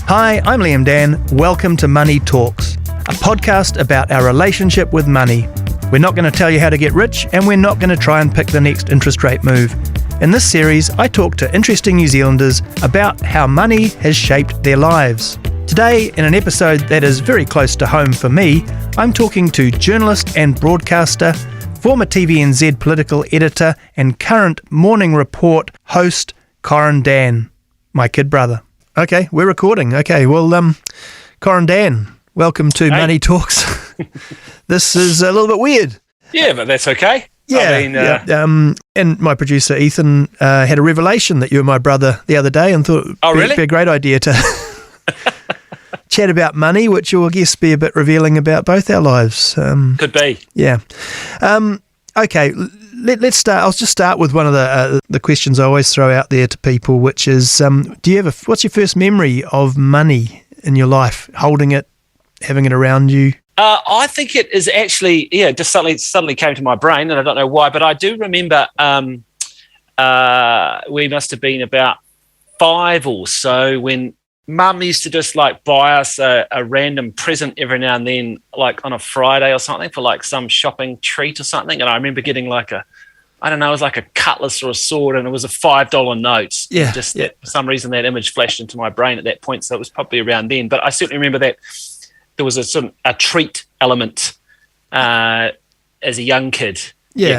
Hi, I'm Liam Dan. Welcome to Money Talks, a podcast about our relationship with money. We're not going to tell you how to get rich, and we're not going to try and pick the next interest rate move. In this series, I talk to interesting New Zealanders about how money has shaped their lives. Today, in an episode that is very close to home for me, I'm talking to journalist and broadcaster, former TVNZ political editor and current Morning Report host, Corin Dann, my kid brother. Okay, we're recording. Okay, well, Corin Dann, welcome to Money Talks. This is a little bit weird. Yeah, but that's okay. And my producer, Ethan, had a revelation that you were my brother the other day and thought it'd be a great idea to chat about money, which will, I guess, be a bit revealing about both our lives. Could be. Yeah. Okay, let's start. I'll just start with one of the questions I always throw out there to people, which is, what's your first memory of money in your life? Holding it, having it around you? I think it is actually, just suddenly came to my brain, and I don't know why, but I do remember we must have been about 5 or so when Mum used to just buy us a random present every now and then, like on a Friday or something, for like some shopping treat or something. And I remember getting it was like a cutlass or a sword, and it was a $5 note. Yeah. For some reason that image flashed into my brain at that point, so it was probably around then. But I certainly remember that there was a sort of a treat element as a young kid.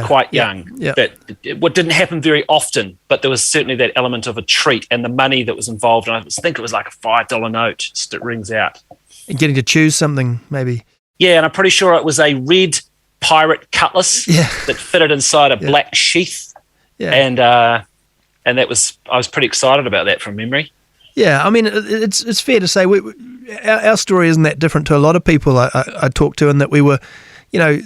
Quite young. Yeah. That what didn't happen very often, but there was certainly that element of a treat and the money that was involved. And I think it was like a $5 note, just it rings out. And getting to choose something, maybe. Yeah, and I'm pretty sure it was a red pirate cutlass that fitted inside a black sheath. Yeah. And I was pretty excited about that from memory. Yeah, I mean, it's fair to say our story isn't that different to a lot of people I talk to, in that we were,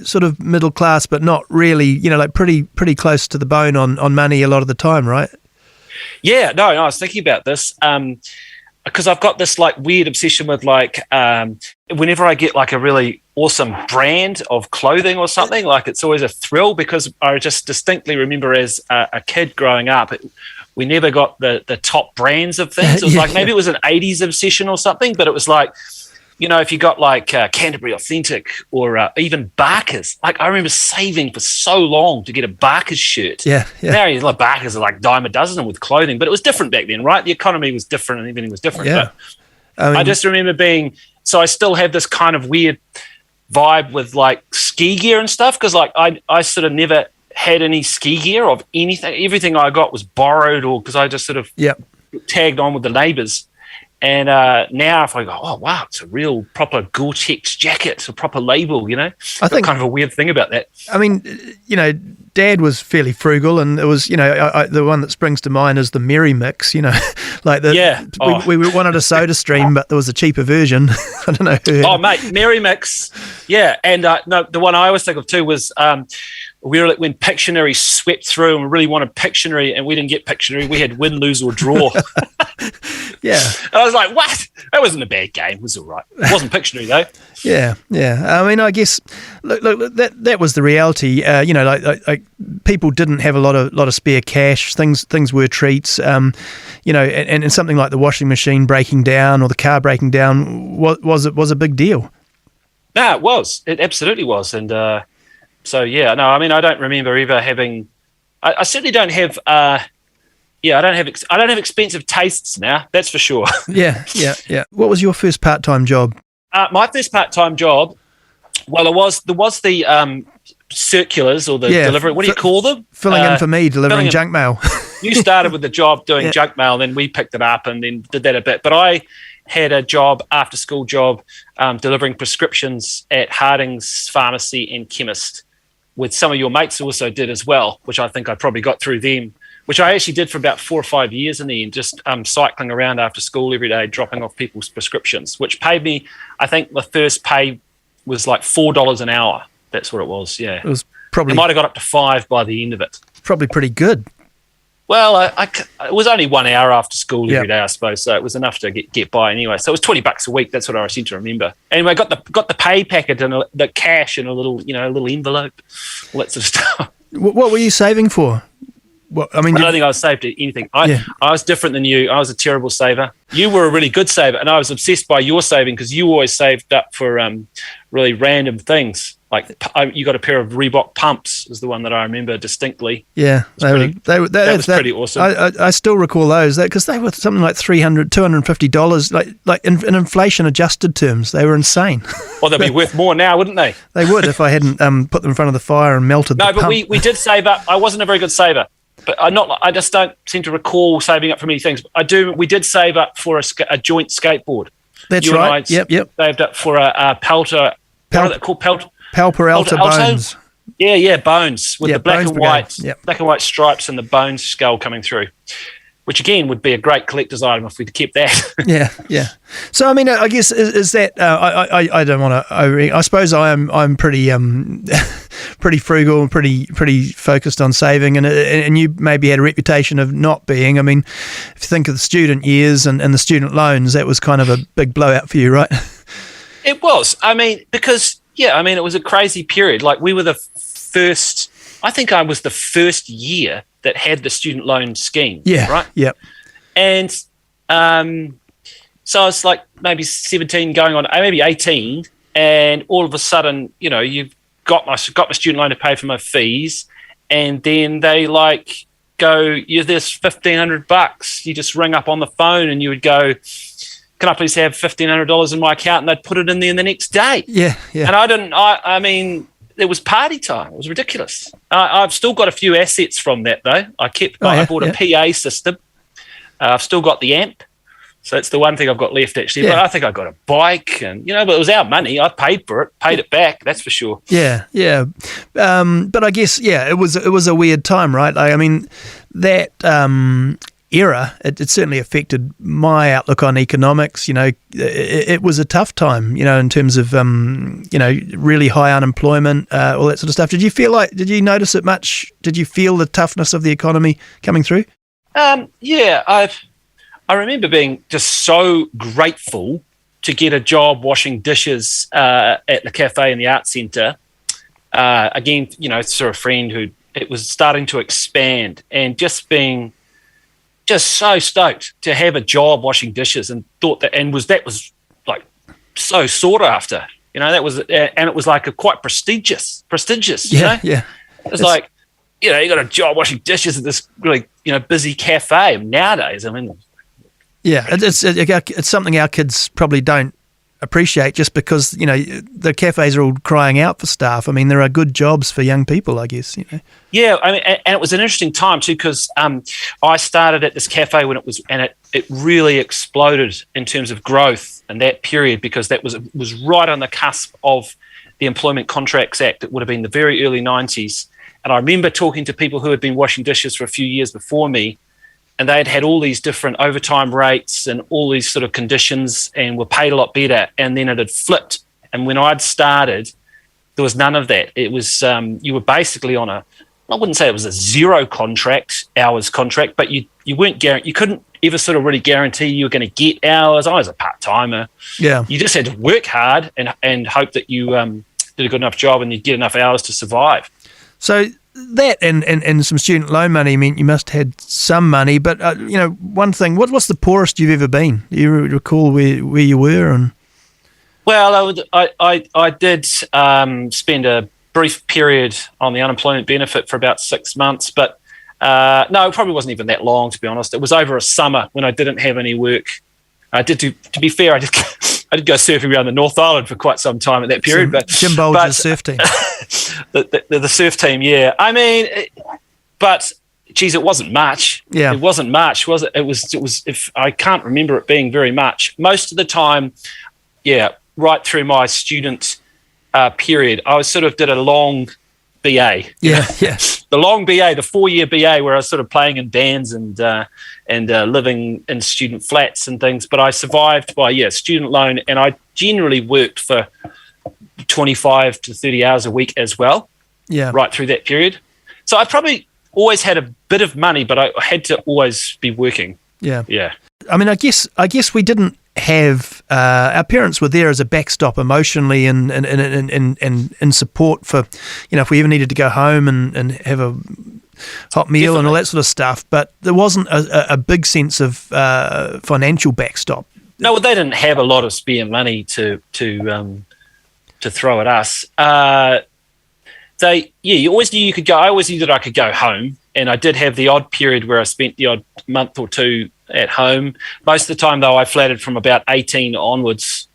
sort of middle class, but not really, pretty close to the bone on money a lot of the time, right? Yeah, no, I was thinking about this because I've got this weird obsession with whenever I get a really awesome brand of clothing or something, it's always a thrill, because I just distinctly remember as a kid growing up, we never got the top brands of things. It was maybe it was an 80s obsession or something, but it was if you got Canterbury Authentic or even Barker's, I remember saving for so long to get a Barker's shirt. Yeah. Now Barker's are dime a dozen with clothing, but it was different back then, right? The economy was different and everything was different. Yeah. But I just remember so I still have this kind of weird vibe with ski gear and stuff, because I sort of never had any ski gear of anything. Everything I got was borrowed, or because I just sort of tagged on with the neighbours. And now if I go, oh, wow, it's a real proper Gore-Tex jacket, it's a proper label, I think kind of a weird thing about that. I mean, Dad was fairly frugal, and it was, the one that springs to mind is the Merry Mix, we wanted a Soda Stream, but there was a cheaper version. I don't know. Oh, mate, Merry Mix. Yeah, and no, the one I always think of too was we were when Pictionary swept through and we really wanted Pictionary, and we didn't get Pictionary. We had win, lose or draw. Yeah. And I was like, what? That wasn't a bad game. It was all right. It wasn't Pictionary though. Yeah. I mean, I guess look that was the reality. People didn't have a lot of spare cash. Things were treats. And something like the washing machine breaking down or the car breaking down was a big deal. No, it was. It absolutely was. And so yeah, no, I mean, I don't remember ever having. I certainly don't have. I don't have expensive tastes now. That's for sure. Yeah. What was your first part-time job? My first part-time job, well, there was the circulars or the delivery. What do you call them? Filling in for me, delivering junk mail. You started with the job doing junk mail, then we picked it up and then did that a bit. But I had a job, after-school job, delivering prescriptions at Harding's Pharmacy and Chemist, with some of your mates also did as well, which I think I probably got through them, which I actually did for about 4 or 5 years in the end, just cycling around after school every day, dropping off people's prescriptions, which paid me, I think the first pay was $4 an hour. That's what it was, yeah. It was probably... It might have got up to 5 by the end of it. Probably pretty good. Well, it was only 1 hour after school every day, I suppose, so it was enough to get by anyway. So it was $20 a week. That's what I seem to remember. Anyway, got the pay packet and the cash in a little envelope, all that sort of stuff. What were you saving for? Well, I mean, I don't think I was saved to anything. I was different than you. I was a terrible saver. You were a really good saver, and I was obsessed by your saving because you always saved up for really random things. Like you got a pair of Reebok pumps is the one that I remember distinctly. Yeah, that was pretty awesome. I still recall those because they were something like $250, like in inflation adjusted terms. They were insane. Well, they'd be worth more now, wouldn't they? They would if I hadn't put them in front of the fire and melted the pump. No, but we did save up. I wasn't a very good saver. But I just don't seem to recall saving up for many things. We did save up for a joint skateboard. That's you right. And I Yep. Saved up for a Pelter. What are they called? Palperalta bones. Yeah, bones with the black and white, yep. black and white stripes and the bone skull coming through. Which again would be a great collector's item if we'd kept that. Yeah. So I mean, I guess is that I don't want to over. I suppose I'm pretty pretty frugal and pretty focused on saving, and you maybe had a reputation of not being. I mean, if you think of the student years and the student loans, that was kind of a big blowout for you, right? It was. I mean, because it was a crazy period. Like we were the first. I think I was the first year that had the student loan scheme. Yeah. Right. Yep. And so I was like maybe 17 going on, maybe 18, and all of a sudden, you've got my student loan to pay for my fees, and then they like go, there's $1,500. You just ring up on the phone and you would go, can I please have $1,500 in my account? And they'd put it in there the next day. Yeah. And I mean, it was party time. It was ridiculous. I've still got a few assets from that though. I bought a PA system. I've still got the amp. So that's the one thing I've got left actually. Yeah. But I think I got a bike but it was our money. I paid for it, paid it back, that's for sure. Yeah. But I guess, it was a weird time, right? I mean, that era, it certainly affected my outlook on economics. It was a tough time, in terms of, really high unemployment, all that sort of stuff. Did you notice it much? Did you feel the toughness of the economy coming through? I remember being just so grateful to get a job washing dishes at the cafe in the art centre. Again, through a friend who it was starting to expand, and just being just so stoked to have a job washing dishes, and thought that was like so sought after. That was, and it was like a quite prestigious. Yeah. It's like, you got a job washing dishes at this really busy cafe nowadays. I mean. Yeah, it's something our kids probably don't appreciate, just because the cafes are all crying out for staff. I mean, there are good jobs for young people, I guess. Yeah, I mean, and it was an interesting time too, because I started at this cafe when it really exploded in terms of growth in that period, because that was right on the cusp of the Employment Contracts Act. It would have been the very early 90s, and I remember talking to people who had been washing dishes for a few years before me. And they had all these different overtime rates and all these sort of conditions, and were paid a lot better. And then it had flipped. And when I'd started, there was none of that. It was you were basically on I wouldn't say it was a zero hours contract, but you weren't you couldn't ever sort of really guarantee you were going to get hours. I was a part timer. Yeah, you just had to work hard and hope that you did a good enough job and you'd get enough hours to survive. So that and some student loan money meant you must have had some money. But one thing, what's the poorest you've ever been? Do you recall where you were? And well, I did spend a brief period on the unemployment benefit for about 6 months, but no, it probably wasn't even that long, to be honest. It was over a summer when I didn't have any work. To be fair, I did go surfing around the North Island for quite some time at that period. But Jim Bolger's surf team. the surf team, yeah. I mean, but geez, it wasn't much. Yeah, it wasn't much, was it? It was. If I can't remember it being very much. Most of the time, right through my student period, I did a long BA. Yeah. The long BA, the 4-year BA, where I was sort of playing in bands and living in student flats and things. But I survived by student loan, and I generally worked for 25 to 30 hours a week as well. Yeah, right through that period. So I probably always had a bit of money, but I had to always be working. Yeah. I mean, I guess we didn't have our parents were there as a backstop emotionally and support for, if we ever needed to go home and have hot meal and all Definitely. that sort of stuff, but there wasn't a big sense of financial backstop. No, well, they didn't have a lot of spare money to throw at us. You always knew you could go. I always knew that I could go home, and I did have the odd period where I spent the odd month or two at home. Most of the time, though, I flattered from about 18 onwards,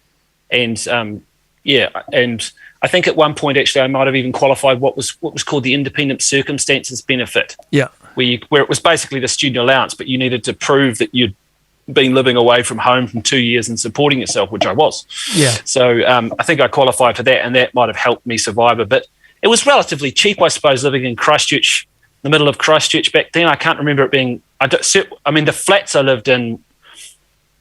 and and I think at one point actually I might have even qualified what was called the independent circumstances benefit. Yeah, where it was basically the student allowance, but you needed to prove that you'd been living away from home from 2 years and supporting yourself, which I was. Yeah. So I think I qualified for that, and that might have helped me survive a bit. It was relatively cheap, I suppose, living in Christchurch, the middle of Christchurch back then. I can't remember it being. I mean, the flats I lived in,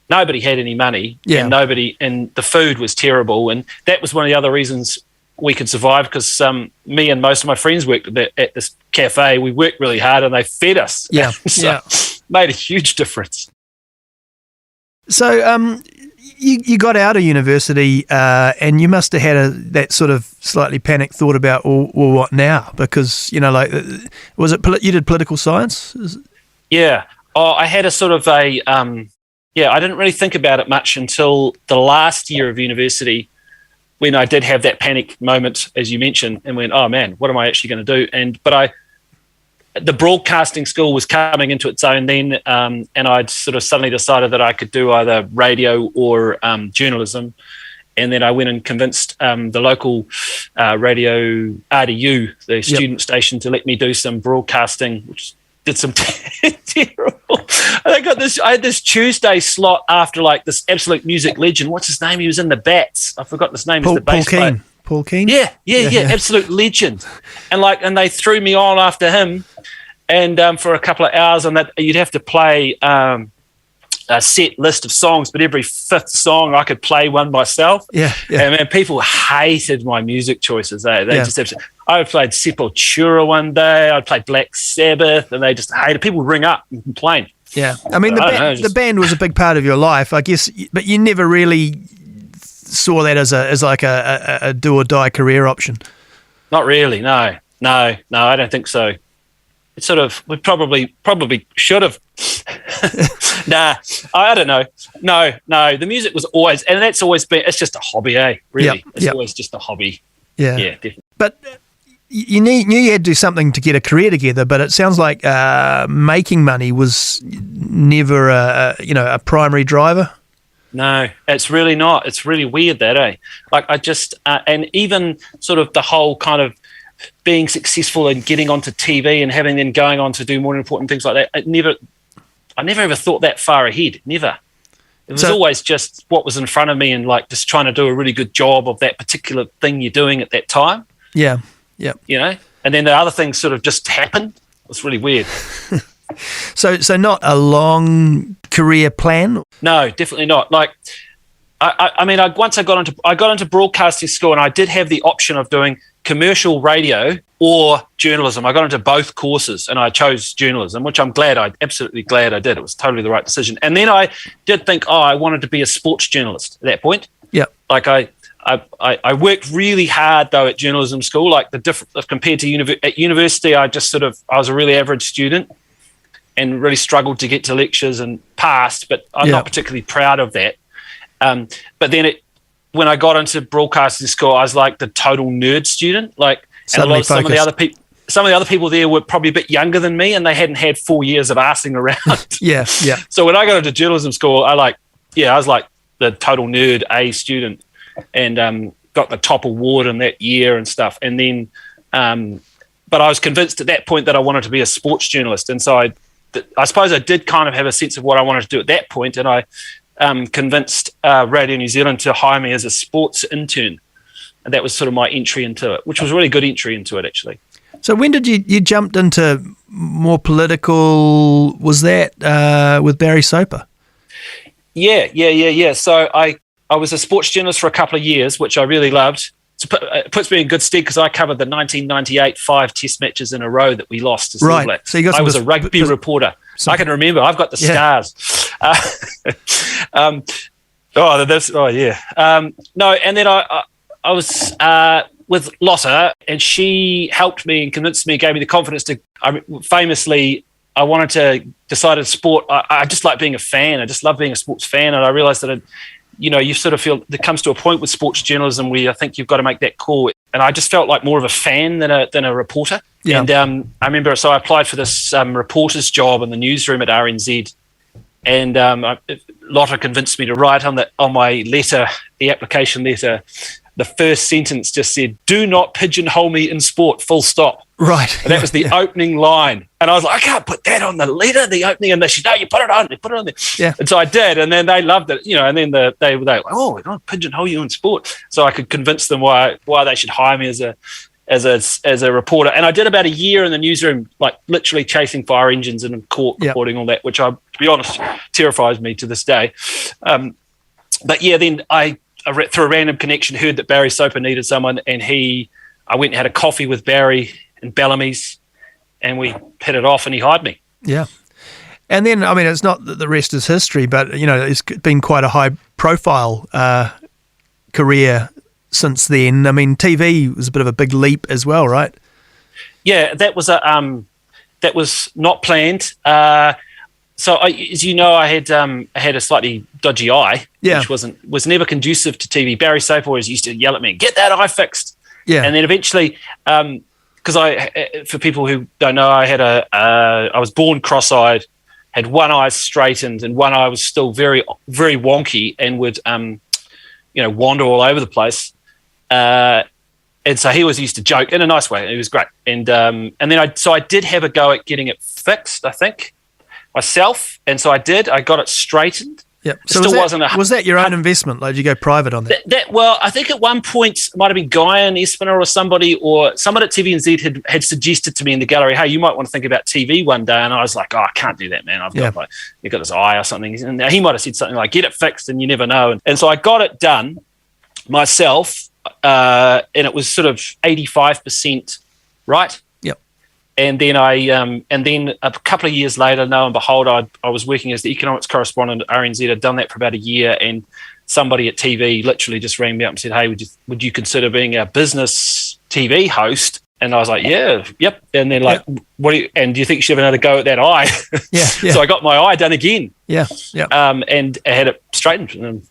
nobody had any money, and the food was terrible, and that was one of the other reasons we could survive, because me and most of my friends worked at this cafe. We worked really hard, and they fed us. Yeah, So made a huge difference. So you got out of university and you must have had that sort of slightly panicked thought about, well, what now? Because, was it you did political science? Yeah. I had a sort of I didn't really think about it much until the last year of university, when I did have that panic moment, as you mentioned, and went, oh man, what am I actually going to do? But the broadcasting school was coming into its own then, and I'd sort of suddenly decided that I could do either radio or journalism. And then I went and convinced the local radio RDU, the student station, to let me do some broadcasting, which did some terrible. I had this Tuesday slot after like this absolute music legend. What's his name? He was in the Bats. I forgot his name. Is the bass player. Paul Keane? Yeah, absolute legend. And they threw me on after him, and for a couple of hours, and that you'd have to play a set list of songs, but every fifth song I could play one myself. Yeah. And man, people hated my music choices. They just absolutely. I played Sepultura one day. I played Black Sabbath, and they just hated. People would ring up and complain. Yeah, I mean the band was a big part of your life, I guess, but you never really saw that as like a do or die career option. Not really. No, I don't think so. It's sort of, we probably should have. Nah, I don't know. No, the music was always, and that's always been, it's just a hobby, really. It's always just a hobby. Yeah, definitely. But you knew you had to do something to get a career together, but it sounds like making money was never a primary driver. No, it's really not. It's really weird that, Like I just, and even sort of the whole kind of being successful and getting onto TV and having then going on to do more important things like that. I never ever thought that far ahead. Never. It was always just what was in front of me, and like just trying to do a really good job of that particular thing you're doing at that time. Yeah. And then the other things sort of just happened. It's really weird. So not a long career plan? No, definitely not. Like, I mean, once I got into broadcasting school, and I did have the option of doing commercial radio or journalism. I got into both courses, and I chose journalism, which I'm absolutely glad I did. It was totally the right decision. And then I did think, I wanted to be a sports journalist at that point. Yeah. Like I worked really hard though at journalism school. Like compared to at university, I was a really average student and really struggled to get to lectures and passed, but I'm not particularly proud of that. But then when I got into broadcasting school, I was like the total nerd student. Like, some of the other people there were probably a bit younger than me, and they hadn't had 4 years of arsing around. Yeah. So when I got into journalism school, I was like the total nerd A student, and got the top award in that year and stuff. And then, but I was convinced at that point that I wanted to be a sports journalist, and so I suppose I did kind of have a sense of what I wanted to do at that point, and I convinced Radio New Zealand to hire me as a sports intern, and that was sort of my entry into it, which was a really good entry into it, actually. So when did you jumped into more political? Was that with Barry Soper? Yeah. So I was a sports journalist for a couple of years, which I really loved. It puts me in good stead because I covered the 1998 5 Test matches in a row that we lost to All Blacks. So I was a rugby reporter. I can remember. I've got the scars. No, and then I was with Lotta, and she helped me and convinced me, gave me the confidence to. Famously, I wanted to decided sport. I just like being a fan. I just love being a sports fan, and I realised that you sort of feel there comes to a point with sports journalism where I think you've got to make that call. And I just felt like more of a fan than a reporter. Yeah. And I remember, so I applied for this reporter's job in the newsroom at RNZ, and Lotta convinced me to write on my letter, the application letter. The first sentence just said, "Do not pigeonhole me in sport, full stop." Right. And that was the opening line. And I was like, I can't put that on the letter, the opening. And they said, no, you put it on there. Yeah. And so I did. And then they loved it, and then they were like, oh, we don't pigeonhole you in sport. So I could convince them why they should hire me as a reporter. And I did about a year in the newsroom, like literally chasing fire engines and in court reporting all that, which to be honest, terrifies me to this day. But yeah, then I through a random connection, heard that Barry Soper needed someone, and I went and had a coffee with Barry in Bellamy's, and we hit it off, and he hired me. Yeah. And then, I mean, it's not that the rest is history, but, it's been quite a high-profile career since then. I mean, TV was a bit of a big leap as well, right? Yeah, that was not planned. So, as you know, I had a slightly dodgy eye, which was never conducive to TV. Barry Soper always used to yell at me, "Get that eye fixed!" Yeah, and then eventually, because for people who don't know, I was born cross-eyed, had one eye straightened, and one eye was still very, very wonky and would, wander all over the place. And so he always used to joke in a nice way. It was great, and then I did have a go at getting it fixed, I think, myself, and so I did. I got it straightened. Yeah. So was that your own investment? Like, did you go private on that? Well, I think at one point it might have been Guyan Espiner or someone at TVNZ had suggested to me in the gallery, "Hey, you might want to think about TV one day." And I was like, "Oh, I can't do that, man. You've got this eye or something." And he might have said something like, "Get it fixed, and you never know." And so I got it done myself, and it was sort of 85% right. And then a couple of years later, lo and behold, I was working as the economics correspondent at RNZ. I'd done that for about a year, and somebody at TV literally just rang me up and said, "Hey, would you consider being our business TV host?" And I was like, "Yeah, yep." And then do you think you should have another go at that eye? Yeah. So I got my eye done again. Yeah. And I had it straightened. And,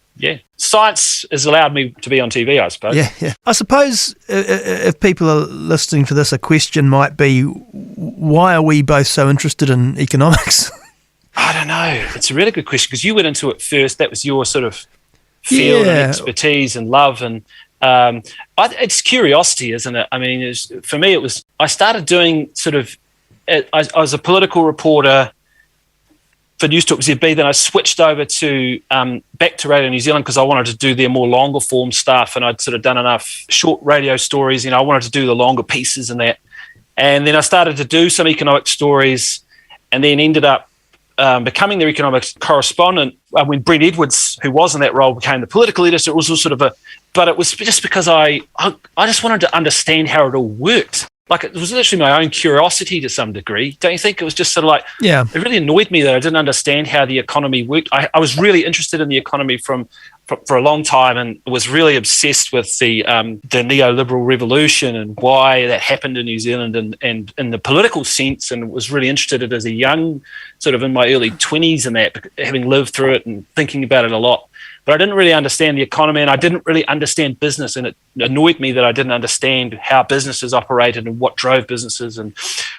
science has allowed me to be on TV, I suppose. Yeah. I suppose if people are listening to this, a question might be, why are we both so interested in economics? I don't know. It's a really good question, because you went into it first. That was your sort of field and expertise and love. And it's curiosity, isn't it? I mean, for me, I started doing I was a political reporter for News Talk ZB, then I switched over to back to Radio New Zealand because I wanted to do their more longer form stuff, and I'd sort of done enough short radio stories. I wanted to do the longer pieces and that. And then I started to do some economic stories, and then ended up becoming their economics correspondent when Brent Edwards, who was in that role, became the political editor. It was but it was just because I just wanted to understand how it all worked. Like, it was literally my own curiosity to some degree. Don't you think? It was just sort of like, it really annoyed me that I didn't understand how the economy worked. I was really interested in the economy for a long time, and was really obsessed with the neoliberal revolution and why that happened in New Zealand and in the political sense, and was really interested in it as a young, sort of in my early 20s and that, having lived through it and thinking about it a lot. But I didn't really understand the economy, and I didn't really understand business, and it annoyed me that I didn't understand how businesses operated and what drove businesses and,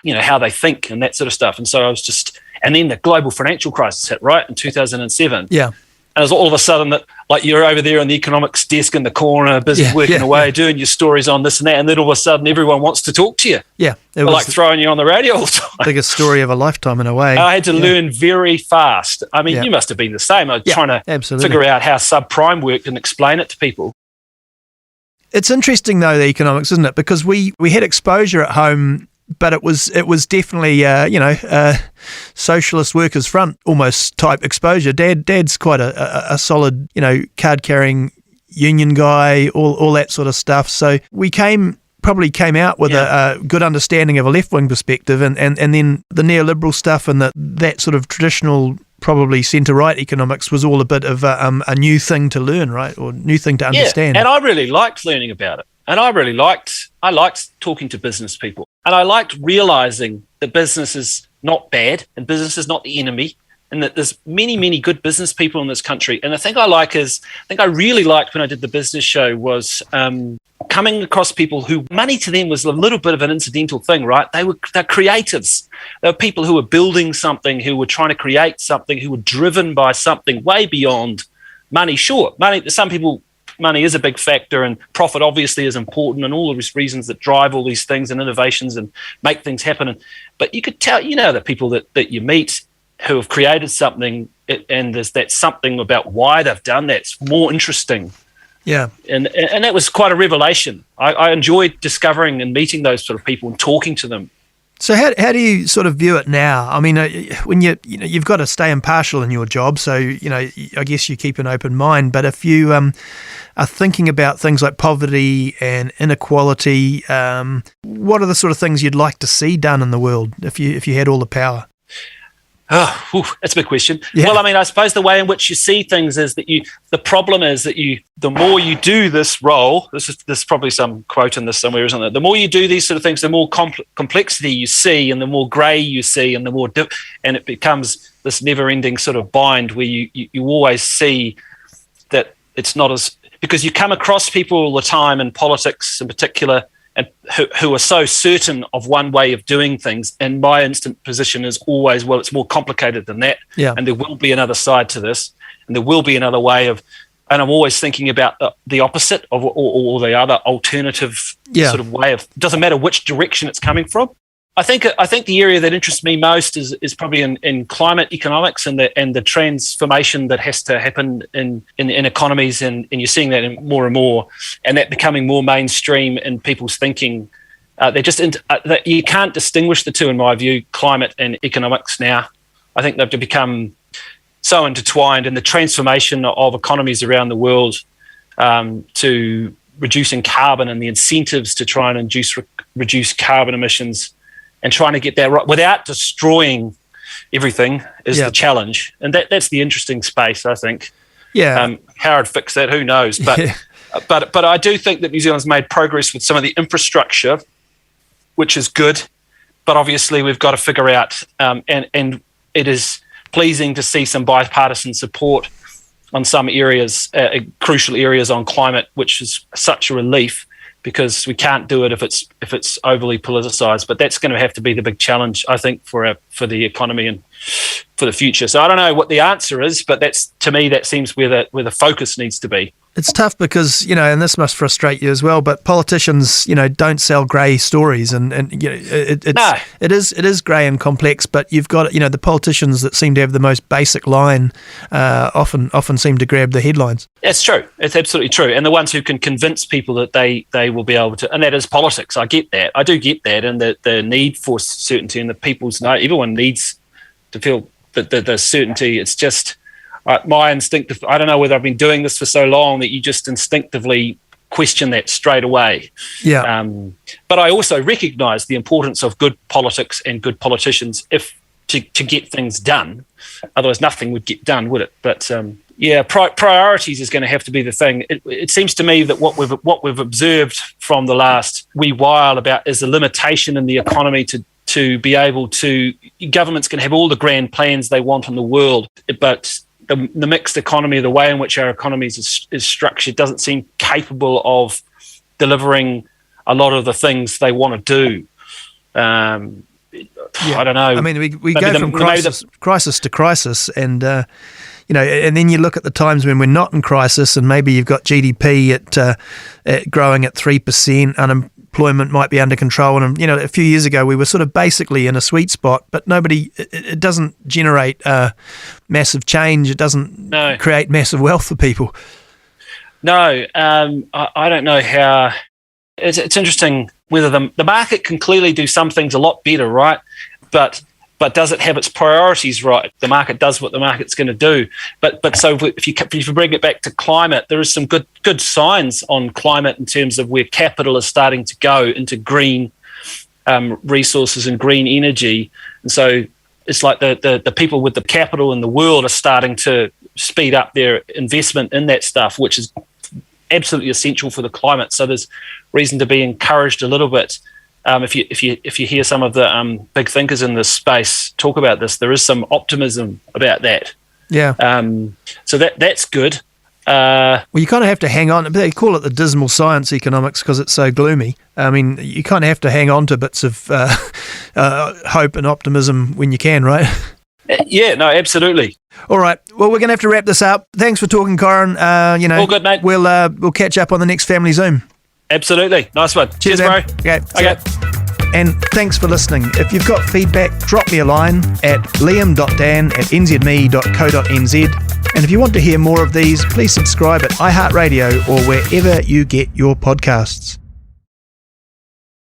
how they think and that sort of stuff. And so I was and then the global financial crisis hit, right, in 2007. Yeah. And it was all of a sudden that, like, you're over there on the economics desk in the corner, busy working away, doing your stories on this and that, and then all of a sudden everyone wants to talk to you. Yeah. It was like throwing you on the radio all the time. Biggest story of a lifetime in a way. I had to learn very fast. I mean, you must have been the same. I was trying to figure out how subprime worked and explain it to people. It's interesting, though, the economics, isn't it? Because we had exposure at home, but it was definitely socialist workers front almost type exposure. Dad's quite a solid card carrying union guy, all that sort of stuff. So we probably came out with a good understanding of a left wing perspective, and then the neoliberal stuff and that sort of traditional, probably centre-right economics was all a bit of a new thing to learn, right, or new thing to understand. And I really liked learning about it. And I liked talking to business people, and I liked realizing that business is not bad and business is not the enemy, and that there's many, many good business people in this country. And the thing I really liked when I did the business show was coming across people who money to them was a little bit of an incidental thing, right? They're creatives. They were people who were building something, who were trying to create something, who were driven by something way beyond money. Sure, some people, money is a big factor, and profit obviously is important, and all of these reasons that drive all these things and innovations and make things happen. But you could tell, the people that you meet who have created something, and there's that something about why they've done that's more interesting. Yeah. And that was quite a revelation. I enjoyed discovering and meeting those sort of people and talking to them. So how do you sort of view it now? I mean, when you've got to stay impartial in your job, so I guess you keep an open mind. But if you are thinking about things like poverty and inequality, what are the sort of things you'd like to see done in the world if you had all the power? Oh, that's a big question. Yeah. Well, I mean, I suppose the way in which you see things is that the problem is that the more you do this role, there's probably some quote in this somewhere, isn't there? The more you do these sort of things, the more complexity you see, and the more grey you see, and the more and it becomes this never-ending sort of bind where you always see that it's not as, because you come across people all the time in politics in particular, and who are so certain of one way of doing things. And my instant position is always, well, it's more complicated than that. Yeah. And there will be another side to this, and there will be another way of, and I'm always thinking about the opposite of or the other alternative sort of way of, doesn't matter which direction it's coming from. I think the area that interests me most is probably in climate economics and the transformation that has to happen in economies, and you're seeing that in more and more, and that becoming more mainstream in people's thinking. You can't distinguish the two, in my view, climate and economics now. I think they've become so intertwined, and the transformation of economies around the world to reducing carbon and the incentives to try and reduce carbon emissions, and trying to get that right without destroying everything is the challenge. And that's the interesting space, I think. Yeah. How I'd fix that, who knows? But but I do think that New Zealand's made progress with some of the infrastructure, which is good. But obviously we've got to figure out, and it is pleasing to see some bipartisan support on some areas, crucial areas on climate, which is such a relief, because we can't do it if it's overly politicized. But that's going to have to be the big challenge, I think, for the economy and for the future. So I don't know what the answer is, but that's, to me, that seems where the focus needs to be. It's tough because, and this must frustrate you as well, but politicians, don't sell grey stories, and it is grey and complex, but you've got, the politicians that seem to have the most basic line often seem to grab the headlines. That's true. It's absolutely true. And the ones who can convince people that they will be able to, and that is politics. I get that. I do get that. And the need for certainty, and the people's know, everyone needs to feel the certainty. It's just, my instinctive, I don't know whether I've been doing this for so long that you just instinctively question that straight away. Yeah. But I also recognise the importance of good politics and good politicians to get things done. Otherwise, nothing would get done, would it? But priorities is going to have to be the thing. It seems to me that what we've observed from the last wee while about is a limitation in the economy to be able to. Governments can have all the grand plans they want in the world, but the mixed economy, the way in which our economy is structured, doesn't seem capable of delivering a lot of the things they want to do. I don't know. I mean, we go from crisis to crisis, and and then you look at the times when we're not in crisis, and maybe you've got GDP at growing at 3%, unemployment might be under control, and a few years ago we were sort of basically in a sweet spot, but it doesn't generate massive change. It doesn't create massive wealth for people. No, I don't know how. It's interesting whether the market can clearly do some things a lot better, right? But does it have its priorities right? The market does what the market's going to do. But so if you bring it back to climate, there is some good signs on climate in terms of where capital is starting to go into green resources and green energy. And so it's like the people with the capital in the world are starting to speed up their investment in that stuff, which is absolutely essential for the climate. So there's reason to be encouraged a little bit. If you hear some of the big thinkers in this space talk about this, there is some optimism about that. Yeah. So that's good. Well, you kind of have to hang on. They call it the dismal science economics because it's so gloomy. I mean, you kind of have to hang on to bits of hope and optimism when you can, right? Yeah, no, absolutely. All right. Well, we're going to have to wrap this up. Thanks for talking, Corin. All good, mate. We'll catch up on the next Family Zoom. Absolutely. Nice one. Cheers, bro. Okay. And thanks for listening. If you've got feedback, drop me a line at liam.dann@nzherald.co.nz. And if you want to hear more of these, please subscribe at iHeartRadio or wherever you get your podcasts.